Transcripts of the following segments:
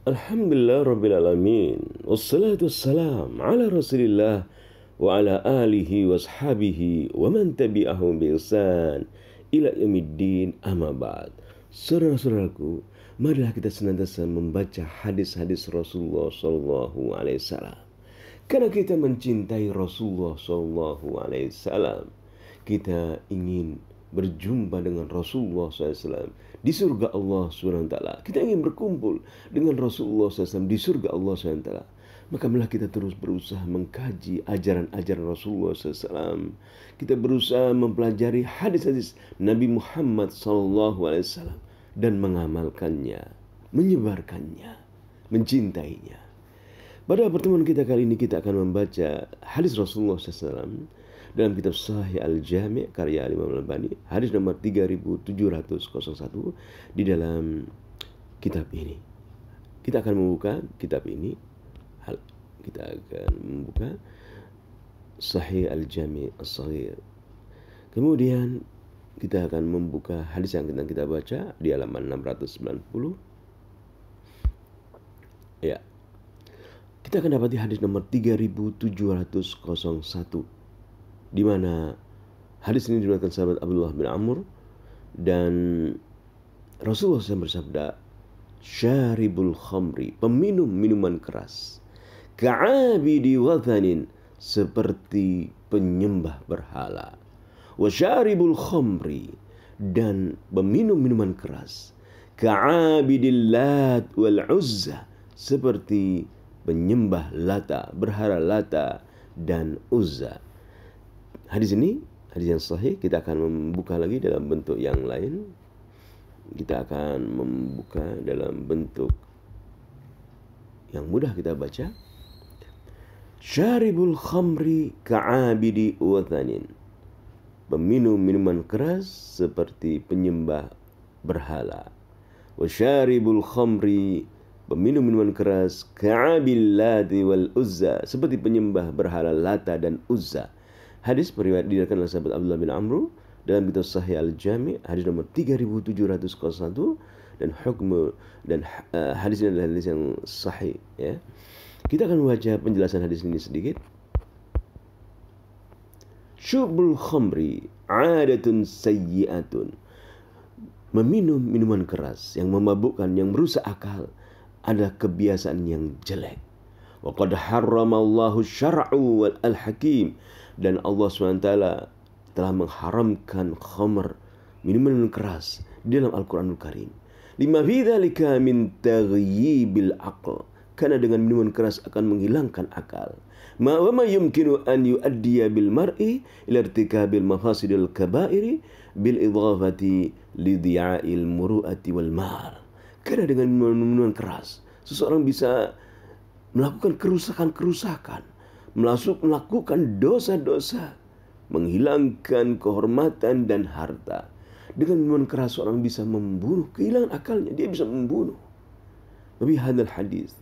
Alhamdulillah Rabbil Alamin. Wassalatu wassalam ala Rasulillah wa ala alihi wa ashabihi wa man tabi'ahum bi ihsan ila yaumiddin, amma ba'd. Saudara-saudaraku, marilah kita senantiasa membaca hadis-hadis Rasulullah sallallahu alaihi wasallam. Karena kita mencintai Rasulullah sallallahu alaihi wasallam, kita ingin berjumpa dengan Rasulullah SAW di surga Allah SWT. Kita ingin berkumpul dengan Rasulullah SAW di surga Allah SWT. Maka marilah kita terus berusaha mengkaji ajaran-ajaran Rasulullah SAW. Kita berusaha mempelajari hadis-hadis Nabi Muhammad SAW dan mengamalkannya, menyebarkannya, mencintainya. Pada pertemuan kita kali ini kita akan membaca hadis Rasulullah SAW dalam kitab Sahih Al-Jami' karya Imam Al-Albani, hadis nomor 3701 di dalam kitab ini. Kita akan membuka kitab ini. Kita akan membuka Sahih Al-Jami' As-Saghir. Kemudian kita akan membuka hadis yang kita baca di halaman 690. Ya. Kita akan dapati hadis nomor 3701, di mana hadis ini diriwayatkan sahabat Abdullah bin Amr, dan Rasulullah SAW bersabda, syaribul khamri, peminum minuman keras, ka'abidi wathanin, seperti penyembah berhala, wa syaribul khamri, dan peminum minuman keras, ka'abidil lat wal uzza, seperti penyembah Lata, berhala Lata dan Uzza. Hadis ini, hadis yang sahih. Kita akan membuka lagi dalam bentuk yang lain. Kita akan membuka dalam bentuk yang mudah kita baca. Syaribul khamri ka'abidi wathanin, peminum minuman keras seperti penyembah berhala. Wa syaribul khamri, peminum minuman keras, ka'abil lati wal uzza, seperti penyembah berhala Lata dan Uzza. Hadis diriwayatkan oleh sahabat Abdullah bin Amr dalam kitab Sahih Al-Jami' hadis nomor 3701, dan hadis ini adalah hadis yang sahih, ya. Kita akan membaca penjelasan hadis ini sedikit. Syurbul khamri adatun sayyi'atun, meminum minuman keras yang memabukkan, yang merusak akal, adalah kebiasaan yang jelek. Wa qad harramallahu syar'u wal al-hakim, dan Allah SWT telah mengharamkan khamr, minuman keras, di dalam Al-Quranul Karim. Lima fi dzalika min taghyibil aql, karena dengan minuman keras akan menghilangkan akal. Ma yumkinu an yuaddiya bil mar'i ila irtikabil mafasidil kaba'iri bil idhafati li dhi'a'il muru'ati wal mal. Karena dengan minuman keras seseorang bisa melakukan kerusakan-kerusakan, melakukan dosa-dosa, menghilangkan kehormatan dan harta. Dengan minuman keras seorang bisa membunuh, kehilangan akalnya, dia bisa membunuh. Tapi hadal hadis,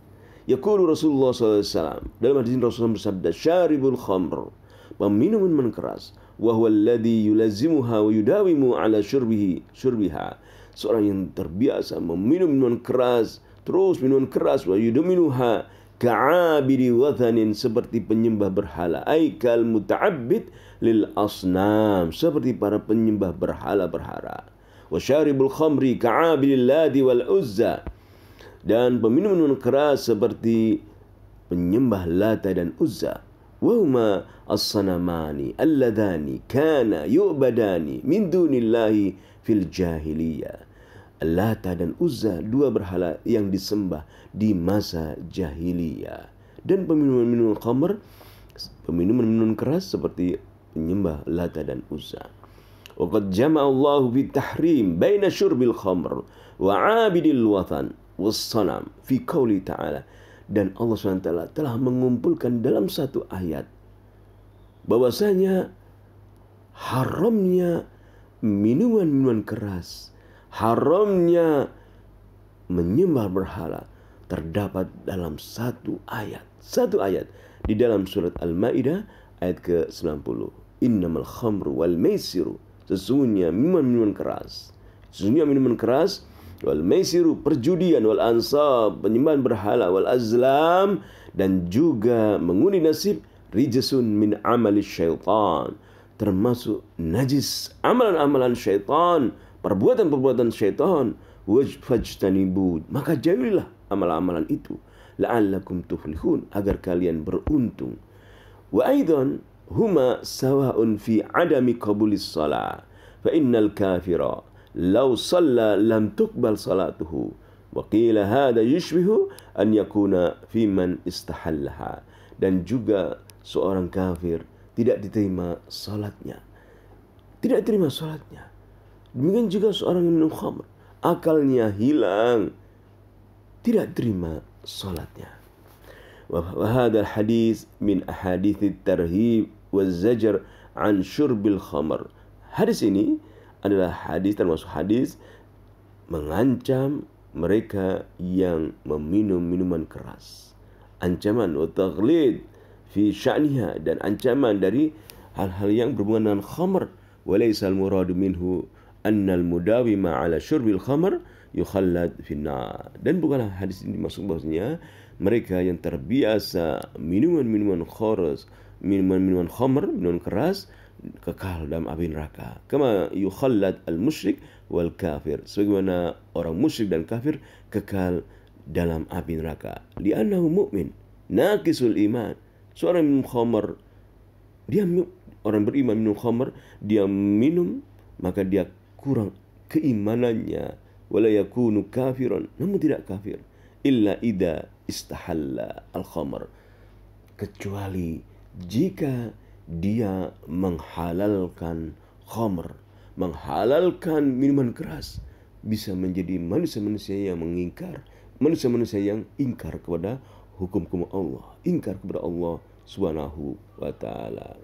yaqulu Rasulullah SAW, dalam hadis ini Rasulullah bersabda, syaribul khamr, peminum minuman keras, wa huwa alladhi yulazimuha wa yudawimu ala syurbiha, seorang yang terbiasa meminum minuman keras, terus minuman keras, wa yudawimuha ka'abidi wathanin, seperti penyembah berhala, aikal muta'abbid lil asnam, seperti para penyembah berhala-berhala. Wa syaribul khamri ka'abidil ladi wal uzza, dan peminum minuman keras seperti penyembah Lata dan Uzza. Wa huma as-sanamani alladhani kana yu'badani min dunillahi fil jahiliyah. Lata dan Uzza, dua berhala yang disembah di masa jahiliyah. Dan peminum-minum khamr, peminum-minum keras seperti penyembah Lata dan Uzza. Wa qad jama'a Allahu fi tahrim baina syurbil khamr wa 'abidil wathan was sanam fi qouli ta'ala, dan Allah SWT telah mengumpulkan dalam satu ayat bahwasanya haramnya minuman-minuman keras, haramnya menyembah berhala terdapat dalam satu ayat di dalam surat Al-Maidah ayat ke-90. Innamal khamru wal maisiru, sesungguhnya minuman keras wal maisiru perjudian, wal ansab penyembahan berhala, wal azlam dan juga mengundi nasib, rijsun min amali syaitan termasuk najis amalan-amalan syaitan, perbuatan-perbuatan syaitan. Fajtanibu, maka jauhilah amalan-amalan itu, la'allakum tuflihun, agar kalian beruntung. Wa aidan huma sawa'un fi adami qabulis shalah, fa innal kafira law shalla lam tuqbal salatuhu, wa qila hadha yushbihu an yakuna fi man istahallaha, dan juga seorang kafir tidak diterima salatnya, tidak diterima salatnya. Demikian juga seorang yang minum khamr, akalnya hilang, tidak terima salatnya. Wa hadha hadis min ahadits tarhib wa zajar an syurbil khamr. Hadis ini adalah hadis, termasuk hadis mengancam mereka yang meminum minuman keras, ancaman wa taghlid fi sya'niha, dan ancaman dari hal-hal yang berhubungan dengan khamr. Wa laysa al-muradu minhu annal mudawima ala syurbil khamr yukhallad finnar, dan bukanlah hadis ini maksud bahwasanya mereka yang terbiasa minuman-minuman kharas, minuman khamr, minuman keras, kekal dalam api neraka. Kama yukhallad al-musyrik wal kafir, sebagaimana orang musyrik dan kafir kekal dalam api neraka. Li'annahu mu'min naqisul iman, seorang minum khamr, dia orang beriman minum khamr, dia minum maka dia kurang keimanannya. Wala yakunu kafiran, namun tidak kafir, illa idza istahalla al-khamr, kecuali jika dia menghalalkan khamr, menghalalkan minuman keras, bisa menjadi manusia-manusia yang mengingkar, manusia-manusia yang ingkar kepada hukum Allah, ingkar kepada Allah Subhanahu wa ta'ala.